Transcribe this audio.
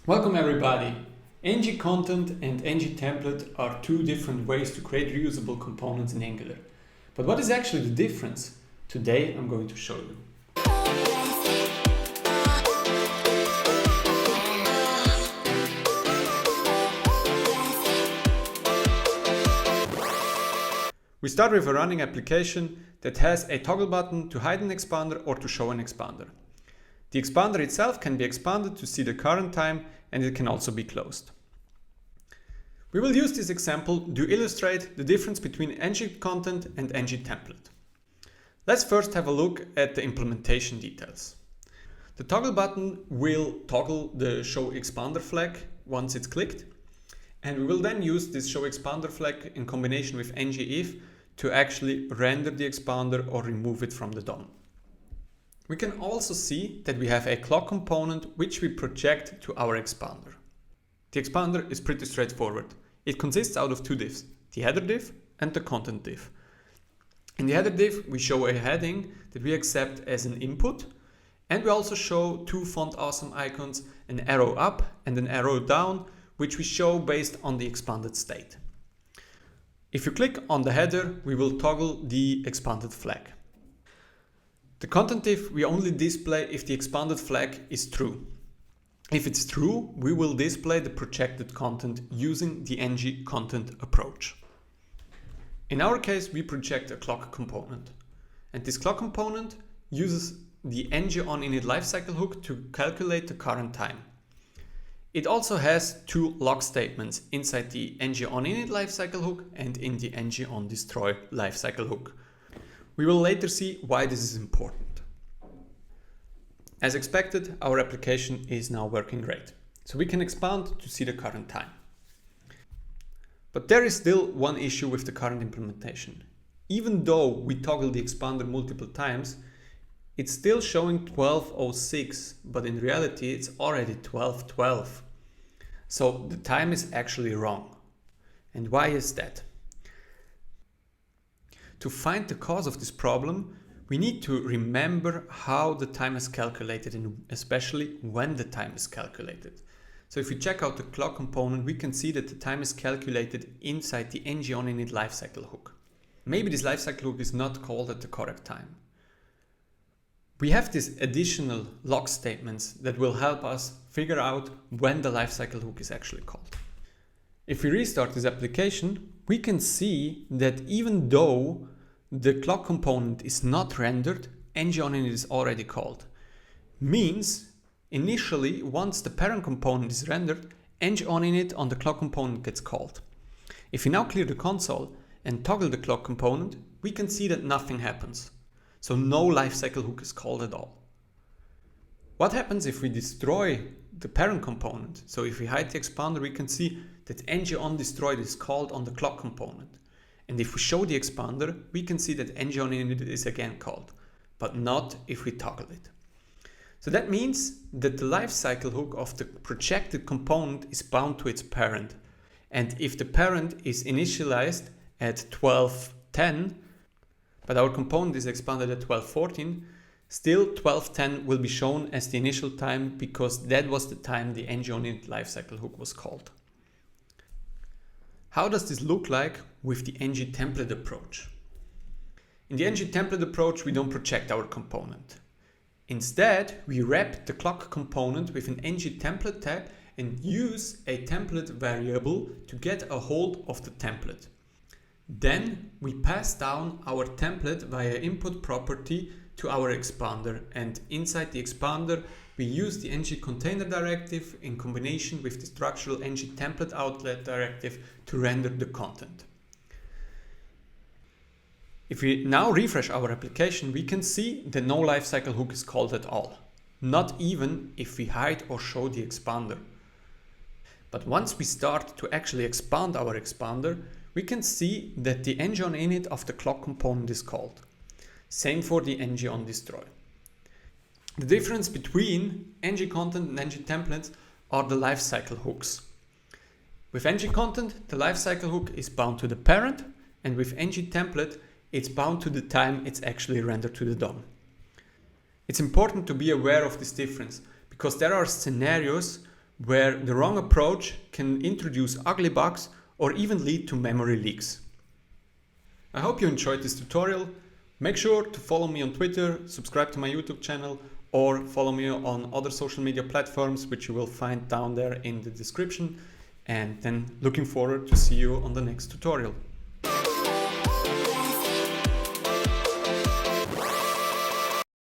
Welcome everybody! ng content and ng template are two different ways to create reusable components in Angular. But what is actually the difference? Today I'm going to show you. We start with a running application that has a toggle button to hide an expander or to show an expander. The expander itself can be expanded to see the current time, and it can also be closed. We will use this example to illustrate the difference between ng content and ng template. Let's first have a look at the implementation details. The toggle button will toggle the show expander flag once it's clicked, and we will then use this show expander flag in combination with ng-if to actually render the expander or remove it from the DOM. We can also see that we have a clock component which we project to our expander. The expander is pretty straightforward. It consists out of two diffs, the header diff and the content diff. In the header diff, we show a heading that we accept as an input, and we also show two font awesome icons, an arrow up and an arrow down, which we show based on the expanded state. If you click on the header, we will toggle the expanded flag. The content diff we only display if the expanded flag is true. If it's true, we will display the projected content using the ng content approach. In our case, we project a clock component, and this clock component uses the ng onInit lifecycle hook to calculate the current time. It also has two log statements inside the ng onInit lifecycle hook and in the ng onDestroy lifecycle hook. We will later see why this is important. As expected, our application is now working great, so we can expand to see the current time. But there is still one issue with the current implementation. Even though we toggle the expander multiple times, it's still showing 12:06, but in reality it's already 12:12. So the time is actually wrong. And why is that? To find the cause of this problem, we need to remember how the time is calculated and especially when the time is calculated. So if we check out the clock component, we can see that the time is calculated inside the ng onInit lifecycle hook. Maybe this lifecycle hook is not called at the correct time. We have these additional log statements that will help us figure out when the lifecycle hook is actually called. If we restart this application, we can see that even though the clock component is not rendered, ng onInit is already called. Means, initially, once the parent component is rendered, ng onInit on the clock component gets called. If we now clear the console and toggle the clock component, we can see that nothing happens. So no lifecycle hook is called at all. What happens if we destroy the parent component? So if we hide the expander, we can see that ng onDestroyed is called on the clock component. And if we show the expander, we can see that ng onInit is again called, but not if we toggle it. So that means that the lifecycle hook of the projected component is bound to its parent. And if the parent is initialized at 12:10, but our component is expanded at 12:14, still 12:10 will be shown as the initial time because that was the time the ng onInit lifecycle hook was called. How does this look like with the ng template approach? In the ng template approach, we don't project our component. Instead, we wrap the clock component with an ng template tag and use a template variable to get a hold of the template. Then we pass down our template via input property to our expander, and inside the expander we use the ng container directive in combination with the structural ng template outlet directive to render the content. If we now refresh our application, we can see that no lifecycle hook is called at all, not even if we hide or show the expander. But once we start to actually expand our expander, we can see that the ng onInit of the clock component is called. Same for the ng onDestroy. The difference between ng content and ng templates are the lifecycle hooks. With ng content, the lifecycle hook is bound to the parent, and with ng template, it's bound to the time it's actually rendered to the DOM. It's important to be aware of this difference because there are scenarios where the wrong approach can introduce ugly bugs or even lead to memory leaks. I hope you enjoyed this tutorial. Make sure to follow me on Twitter, subscribe to my YouTube channel, or follow me on other social media platforms, which you will find down there in the description. And then looking forward to see you on the next tutorial.